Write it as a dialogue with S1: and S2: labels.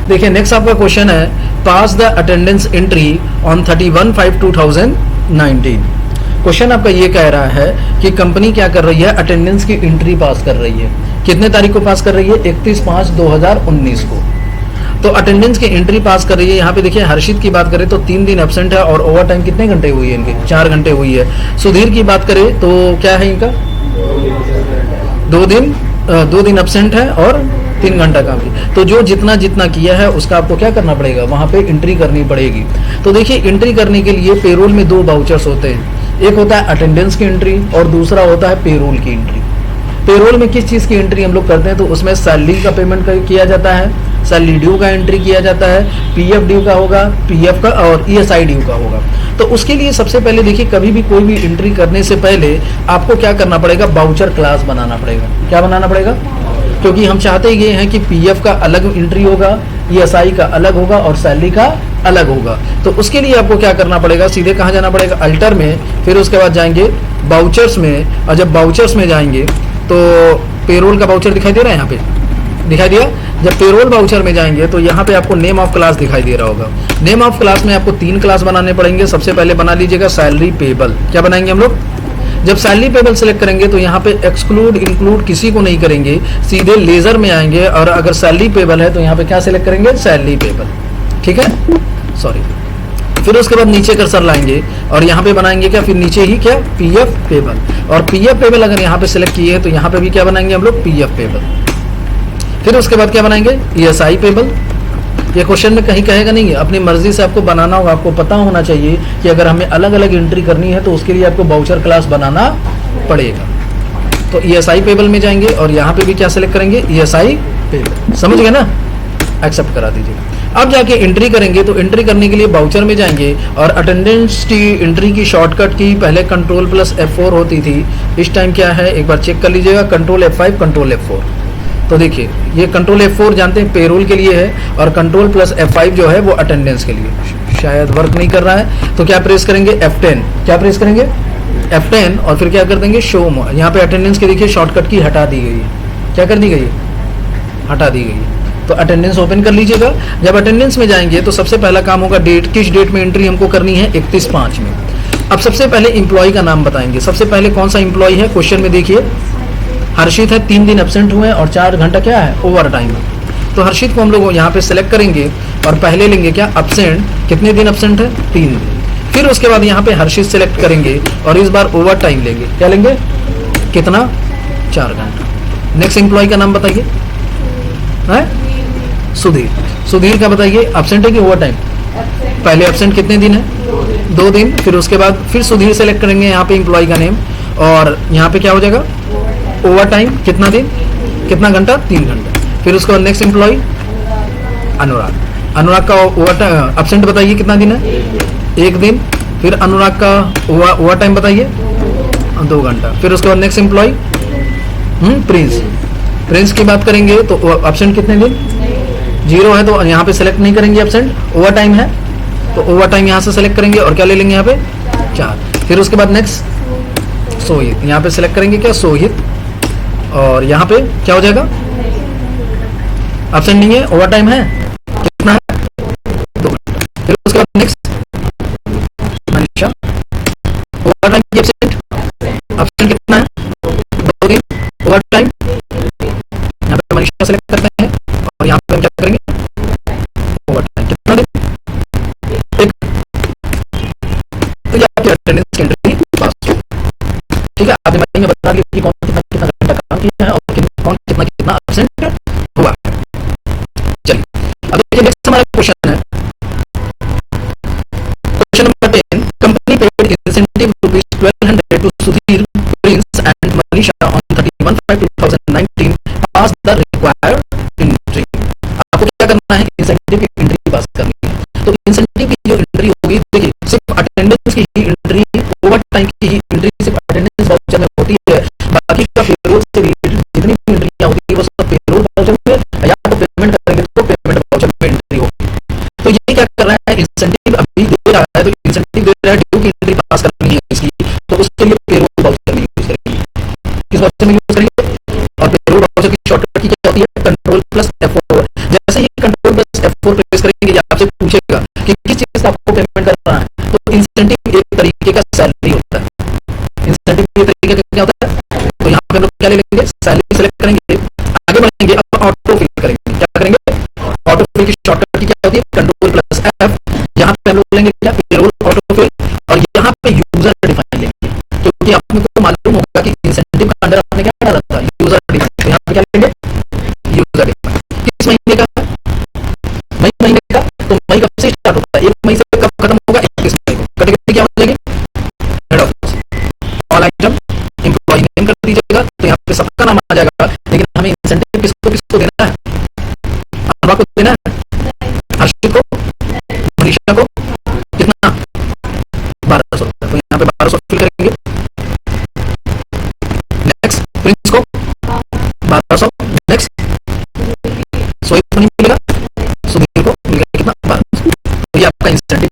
S1: देखिए नेक्स्ट आपका क्वेश्चन है, pass the attendance entry on 31/5/2019। Question आपका ये कह रहा है कि कंपनी क्या कर रही है, अटेंडेंस की एंट्री पास कर रही है। कितने तारीख को पास कर रही है? 31/5/2019 को। तो अटेंडेंस की एंट्री पास कर रही है। यहाँ पे देखिए हर्षित की बात करें तो 3 दिन एब्सेंट है और ओवर टाइम कितने घंटे हुई है इनके? 4 घंटे हुई है। सुधीर की बात करें तो क्या है इनका? 2 दिन एब्सेंट है और 3 घंटा काम की। तो जो जितना जितना किया है उसका आपको क्या करना पड़ेगा, वहां पे एंट्री करनी पड़ेगी। तो देखिए एंट्री करने के लिए पेरोल में 2 वाउचर्स होते हैं, एक होता है अटेंडेंस की एंट्री और दूसरा होता है पेरोल की एंट्री। पेरोल में किस चीज की एंट्री हम लोग करते हैं? तो उसमें सैलरी का पेमेंट किया जाता है, सैलरी ड्यू का एंट्री किया जाता है, पीएफ ड्यू का होगा, पीएफ का और ईएसआई ड्यू का होगा। तो उसके लिए सबसे पहले देखिए कभी भी कोई भी एंट्री करने से पहले आपको क्या करना पड़ेगा, वाउचर क्लास बनाना पड़ेगा। क्या बनाना पड़ेगा? क्योंकि हम चाहते ये हैं कि पीएफ का अलग एंट्री होगा, ईएसआई का अलग होगा और सैलरी का अलग होगा। तो उसके लिए आपको क्या करना पड़ेगा, सीधे कहाँ जाना पड़ेगा, अल्टर में, फिर उसके बाद जाएंगे वाउचर्स में। और जब वाउचर्स में जाएंगे तो पेरोल का वाउचर दिखाई दे रहा है, यहाँ पे दिखाई दिया। जब पेरोल वाउचर में जाएंगे तो यहाँ पे आपको नेम ऑफ क्लास दिखाई दे रहा होगा। नेम ऑफ क्लास में आपको 3 क्लास बनाने पड़ेंगे। सबसे पहले बना लीजिएगा सैलरी पेबल। क्या बनाएंगे हम लोग? जब सैलरी पेबल सेलेक्ट करेंगे तो यहाँ पे एक्सक्लूड इंक्लूड किसी को नहीं करेंगे, सीधे लेजर में आएंगे और अगर सैलरी पेबल है तो यहाँ पे क्या सिलेक्ट करेंगे, सैलरी पेबल। ठीक है, सॉरी। फिर उसके बाद नीचे कर्सर लाएंगे और यहाँ पे बनाएंगे क्या, फिर नीचे ही क्या, पीएफ पेबल। और पीएफ पेबल अगर यहाँ पे सिलेक्ट किए हैं तो यहाँ पे भी क्या बनाएंगे हम लोग, पीएफ पेबल। फिर उसके बाद क्या बनाएंगे, ईएसआई पेबल। ये क्वेश्चन में कहीं कहेगा नहीं है, अपनी मर्जी से आपको बनाना होगा। आपको पता होना चाहिए कि अगर हमें अलग अलग एंट्री करनी है तो उसके लिए आपको वाउचर क्लास बनाना पड़ेगा। तो ईएसआई पेबल में जाएंगे और यहाँ पे भी क्या सिलेक्ट करेंगे, ईएसआई पेबल। समझ गए ना? एक्सेप्ट करा दीजिए। अब जाके एंट्री करेंगे तो एंट्री करने के लिए वाउचर में जाएंगे और अटेंडेंस की एंट्री की शॉर्टकट की पहले Ctrl+F4 होती थी, इस टाइम क्या है एक बार चेक कर लीजिएगा, Ctrl+F5 Ctrl+F4। तो देखिए ये Ctrl+F4 जानते हैं पेरोल के लिए है और Ctrl+F5 जो है वो अटेंडेंस के लिए। शायद वर्क नहीं कर रहा है तो क्या प्रेस करेंगे, F10। क्या प्रेस करेंगे, F10 और फिर क्या कर देंगे, शो मोर। यहाँ पे अटेंडेंस के देखिए शॉर्टकट की हटा दी गई है। क्या कर दी गई है, हटा दी गई है। तो अटेंडेंस ओपन कर लीजिएगा। जब अटेंडेंस में जाएंगे तो सबसे पहला काम होगा डेट, किस डेट में एंट्री हमको करनी है, 31/5 में। अब सबसे पहले इंप्लॉय का नाम बताएंगे। सबसे पहले कौन सा इंप्लॉय है, क्वेश्चन में देखिए हर्षित है, 3 दिन एब्सेंट हुए और 4 घंटा क्या है, ओवर टाइम है। तो हर्षित को हम लोग यहाँ पे सिलेक्ट करेंगे और पहले लेंगे क्या, एब्सेंट। कितने दिन एब्सेंट है, 3 दिन। फिर उसके बाद यहाँ पे हर्षित सिलेक्ट करेंगे और इस बार ओवर टाइम लेंगे। क्या लेंगे, कितना, 4 घंटा। नेक्स्ट इंप्लॉय का नाम बताइए, सुधीर। सुधीर का बताइए, एब्सेंट है कि ओवर टाइम? पहले एब्सेंट कितने दिन है, 2 दिन। फिर उसके बाद फिर सुधीर सेलेक्ट करेंगे यहाँ पे इंप्लॉय का नेम और यहाँ पे क्या हो जाएगा, ओवर टाइम कितना दिन, कितना घंटा, 3 घंटा। फिर उसके बाद नेक्स्ट इंप्लॉय अनुराग। अनुराग का ओवर टाइम एब्सेंट बताइए कितना दिन है, 1 दिन। फिर अनुराग का ओवर टाइम बताइए, 2 घंटा। फिर उसके बाद नेक्स्ट इंप्लॉय प्रिंस। प्रिंस की बात करेंगे तो एब्सेंट कितने दिन, 0 है तो यहाँ पे सेलेक्ट नहीं करेंगे एब्सेंट। ओवर टाइम है तो ओवर टाइम यहाँ से सेलेक्ट करेंगे और क्या ले लेंगे यहाँ पे, 4। फिर उसके बाद नेक्स्ट सोहित, यहाँ पे सेलेक्ट करेंगे क्या, सोहित। और यहाँ पे क्या हो जाएगा, एब्सेंट नहीं है, ओवर टाइम है, कितना है, 2 घंटा। फिर उसके बाद next Manisha, over time absent, absent कितना है, 2 दिन, ओवर टाइम। यहाँ पे मनीषा सेलेक्ट करते हैं और यहाँ पे क्या करेंगे, ओवर टाइम कितना दिन, 1। तो ये आपकी अटेंडेंस की एंट्री पास। ठीक है, आपने बताइए बता दिया कि कौन कितना कितना घंटा काम किया है और कौन कितना कितना एब्सेंट हुआ। चलिए अब देखिए नेक्स्ट हमारा क्वेश्चन है, question number 10। Company paid incentive ₹1200 to Sudhir, Prince and Manisha ऑन 31/5/2019 पास द रिक्वायर्ड एंट्री। आपको क्या करना है, इंसेंटिव की एंट्री पास करनी है। तो इंसेंटिव की जो एंट्री होगी, देखिए सिर्फ अटेंडेंस की ही एंट्री, ओवर टाइम की ही एंट्री सिर्फ अटेंडेंस वाउचर में होती है। बाकी का पेरोल से रिलेटेड जितनी भी एंट्रियां होती है वो सब पेरोल वाउचर में, या तो पेमेंट करेंगे तो पेमेंट वाउचर में एंट्री होगी। तो ये क्या कर रहा है, इंसेंटिव अभी दे रहा है तो इंसेंटिव दे रहा है, ड्यू की एंट्री पास करनी है इसकी, तो उसके लिए पेरोल वाउचर में यूज करेंगे। किस वाउचर में यूज करेंगे, और पेरोल वाउचर की शॉर्टकट की क्या होती है, Ctrl+F4। जैसे ही Ctrl+F4 F4 प्रेस करेंगे, ये आपसे पूछेगा कि किस चीज का आपको पेमेंट करना है। तो इंसेंटिव एक तरीके का सैलरी होता है। इंसेंटिव एक तरीके का क्या होता है? तो यहाँ पे हम लोग क्या ले लेंगे, सैलरी सेलेक्ट करेंगे, आगे बढ़ेंगे, अब ऑटो फिल करेंगे। क्या करेंगे? ऑटो फिल की शॉर्टकट की क्या होती है? Ctrl+F। यहाँ पे हम लोग लेंगे क्या? Payroll auto fill. और यहाँ पे यूजर डिफाइन लेंगे, क्योंकि आपको मालूम होगा कि इंसेंटिव का अंदर आपने क्या डाला था? User define. तो यहाँ पे क्या लेंगे? User define. किस महीने का? मई महीने का। तो मई कब से स्टार्ट होता है? 1 मई से कब खत्म होगा? 31 मई को। कैटेगरी क्या हो जाएगी? Head office. All item employee name कर दीजिएगा, तो यहाँ पे सबका नाम आ जाएगा। लेकिन हमें इंसेंटिव किसको किसको देना है? अनवा को देना है, हर्षित को, मनीषा को, कितना? 1200। तो यहाँ पे 1200 फिल करेंगे। नेक्स्ट, प्रिंस को 1200। नेक्स्ट, सोहेल को नहीं मिलेगा, सुधीर को मिलेगा कितना? 1200। तो ये आपका इंसेंटिव